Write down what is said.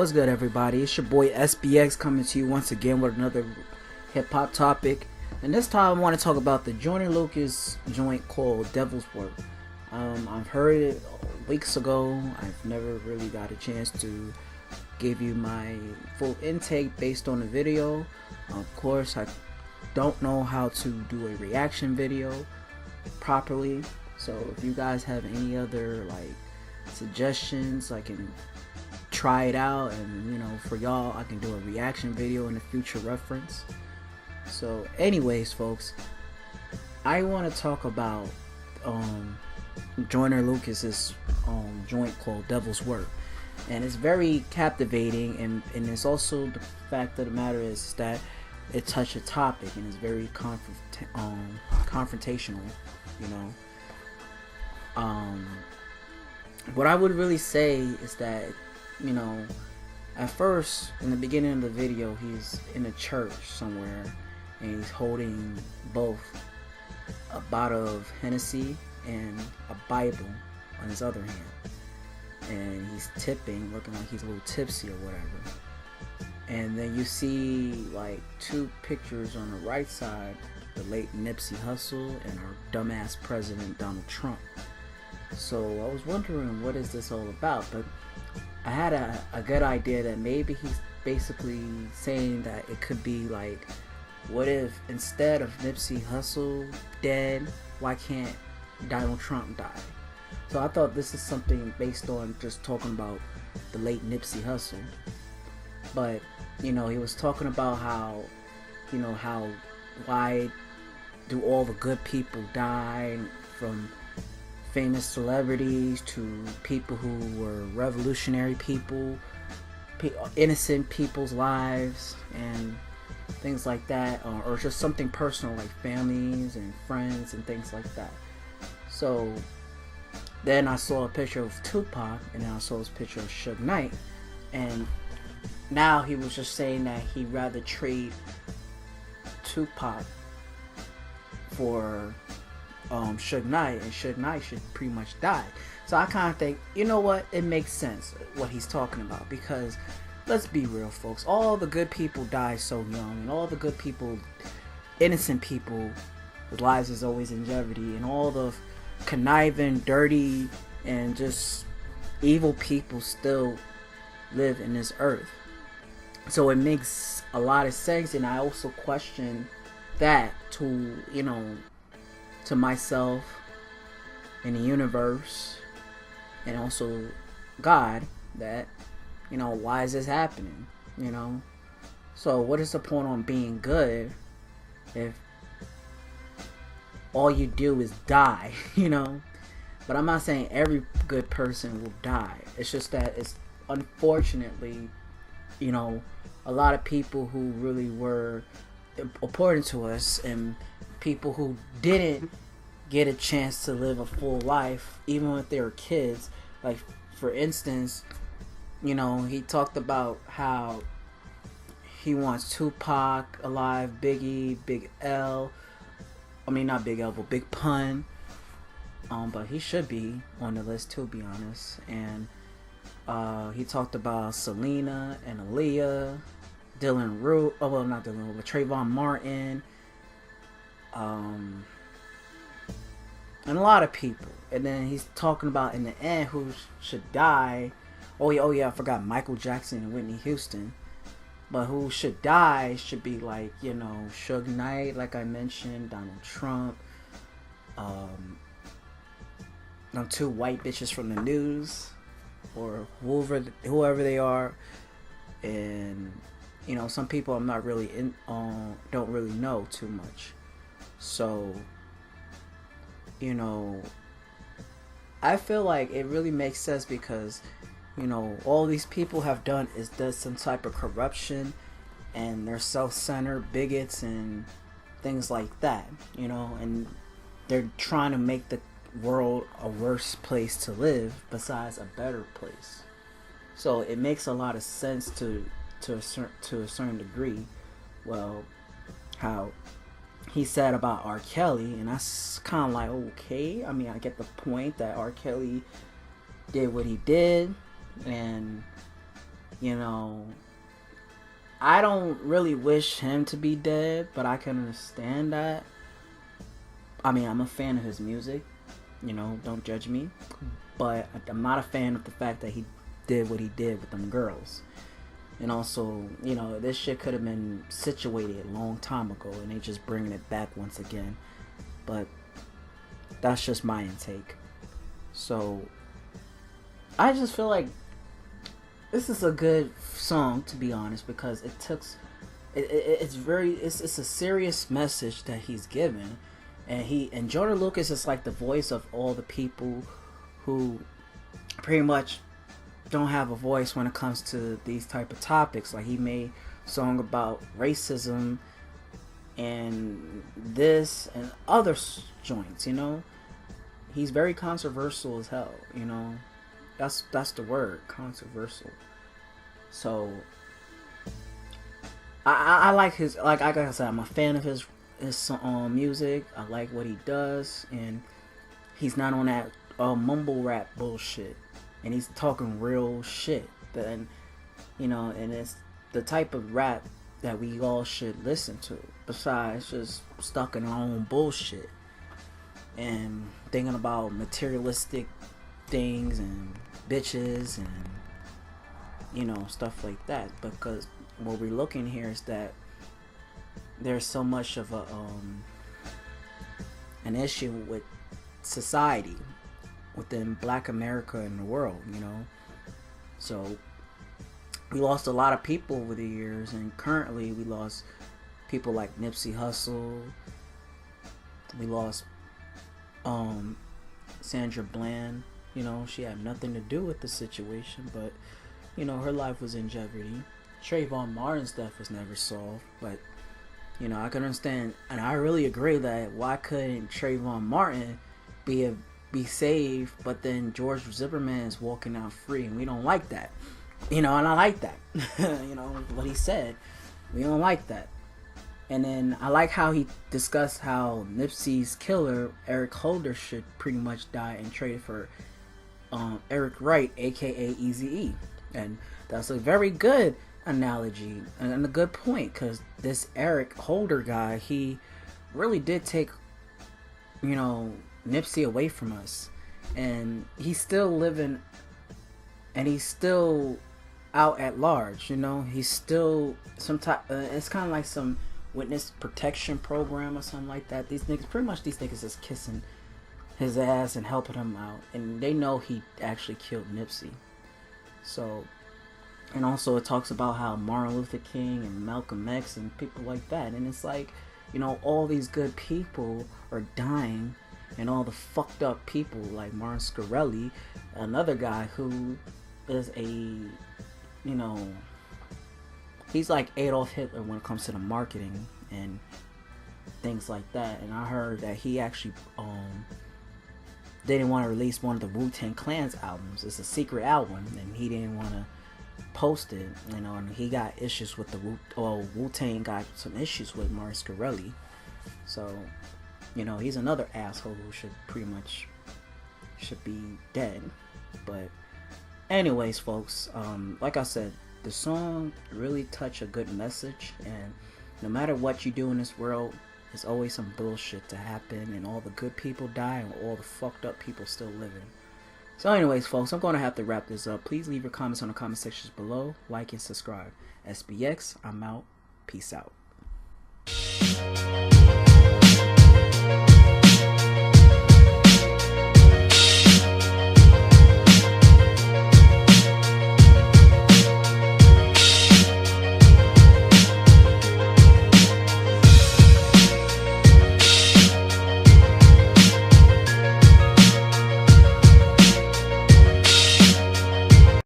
what's good, everybody? It's your boy SBX coming to you once again with another hip-hop topic. And this time I want to talk about the Joyner Lucas joint called Devil's Work. I've heard it weeks ago. I've never really got a chance to give you my full intake based on the video. Of course, I don't know how to do a reaction video properly. So if you guys have any other suggestions, I can try it out, and for y'all I can do a reaction video in the future reference. So anyways, folks, I want to talk about Joyner Lucas's joint called Devil's Work, and it's very captivating, and it's also the fact of the matter is that it touched a topic and it's very confrontational. What I would really say is that at first, in the beginning of the video, he's in a church somewhere and he's holding both a bottle of Hennessy and a Bible on his other hand, and he's tipping, looking like he's a little tipsy or whatever. And then you see two pictures on the right side, the late Nipsey Hussle and our dumbass president Donald Trump. So I was wondering, what is this all about? But I had a good idea that maybe he's basically saying that it could be what if instead of Nipsey Hussle dead, why can't Donald Trump die? So I thought this is something based on just talking about the late Nipsey Hussle. But he was talking about how why do all the good people die, from famous celebrities to people who were revolutionary people, innocent people's lives and things like that, or just something personal like families and friends and things like that. So then I saw a picture of Tupac, and then I saw this picture of Suge Knight, and now he was just saying that he'd rather trade Tupac for Suge Knight, and Suge Knight should pretty much die. So I kind of think, what, it makes sense what he's talking about, because let's be real, folks, all the good people die so young, and all the good people, innocent people, their lives is always in jeopardy, and all the conniving, dirty, and just evil people still live in this earth. So it makes a lot of sense, and I also question that to to myself and the universe and also God, that why is this happening? So what is the point on being good if all you do is die? But I'm not saying every good person will die. It's just that it's unfortunately a lot of people who really were important to us, and people who didn't get a chance to live a full life even when they were kids. Like, for instance, he talked about how he wants Tupac alive, Biggie, Big L, I mean not Big L, but Big Pun, but he should be on the list to be honest. And he talked about Selena and Aaliyah, Dylan Roof, not Dylan Roof, but Trayvon Martin, and a lot of people. And then he's talking about in the end who should die. Oh yeah, I forgot Michael Jackson and Whitney Houston. But who should die should be Suge Knight, like I mentioned, Donald Trump, two white bitches from the news, or whoever they are, and some people I'm not really don't really know too much. So I feel like it really makes sense, because all these people have done is does some type of corruption, and they're self-centered bigots and things like that, and they're trying to make the world a worse place to live besides a better place. So it makes a lot of sense to a certain degree. Well, how he said about R. Kelly, and that's kind of like, okay, I mean, I get the point that R. Kelly did what he did, and You know, I don't really wish him to be dead, but I can understand that. I mean, I'm a fan of his music. You know, don't judge me. But I'm not a fan of the fact that he did what he did with them girls. And also, you know, this shit could have been situated a long time ago, and they just bringing it back once again. But that's just my intake. So I just feel like this is a good song, to be honest, because it's a serious message that he's given, and Joyner Lucas is like the voice of all the people who pretty much don't have a voice when it comes to these type of topics. Like, he made a song about racism and this and other joints, you know. He's very controversial as hell, you know. That's the word, controversial. So I like his, like I said, I'm a fan of his music. I like what he does, and he's not on that mumble rap bullshit, and he's talking real shit. And you know, and it's the type of rap that we all should listen to, besides just stuck in our own bullshit and thinking about materialistic things and bitches and, you know, stuff like that. Because what we're looking here is that there's so much of an issue with society within Black America and the world, you know. So we lost a lot of people over the years, and currently we lost people like Nipsey Hussle. We lost Sandra Bland. You know, she had nothing to do with the situation, but you know, her life was in jeopardy. Trayvon Martin's death was never solved, but you know, I can understand, and I really agree that why couldn't Trayvon Martin be saved, but then George Zimmerman is walking out free, and we don't like that. You know, and I like that. You know, what he said. We don't like that. And then I like how he discussed how Nipsey's killer, Eric Holder, should pretty much die and trade for Eric Wright, aka Eazy-E. And that's a very good analogy and a good point, because this Eric Holder guy, he really did take, you know, Nipsey away from us. And he's still living, and he's still out at large, you know. He's still some type, it's kind of like some witness protection program or something like that. These niggas is kissing his ass and helping him out, and they know he actually killed Nipsey. So, and also it talks about how Martin Luther King and Malcolm X and people like that, and it's like, you know, all these good people are dying, and all the fucked up people like Martin Scarelli, another guy who is a, you know, he's like Adolf Hitler when it comes to the marketing and things like that. And I heard that he actually didn't want to release one of the Wu-Tang Clan's albums. It's a secret album, and he didn't want to post it, you know, and he got issues with the Wu-Tang got some issues with Martin Scarelli. So, you know, he's another asshole who should be dead. But anyways, folks, like I said, the song really touched a good message, and no matter what you do in this world, there's always some bullshit to happen, and all the good people die, and all the fucked up people still living. So anyways, folks, I'm going to have to wrap this up. Please leave your comments on the comment sections below, like and subscribe. SBX, I'm out. Peace out.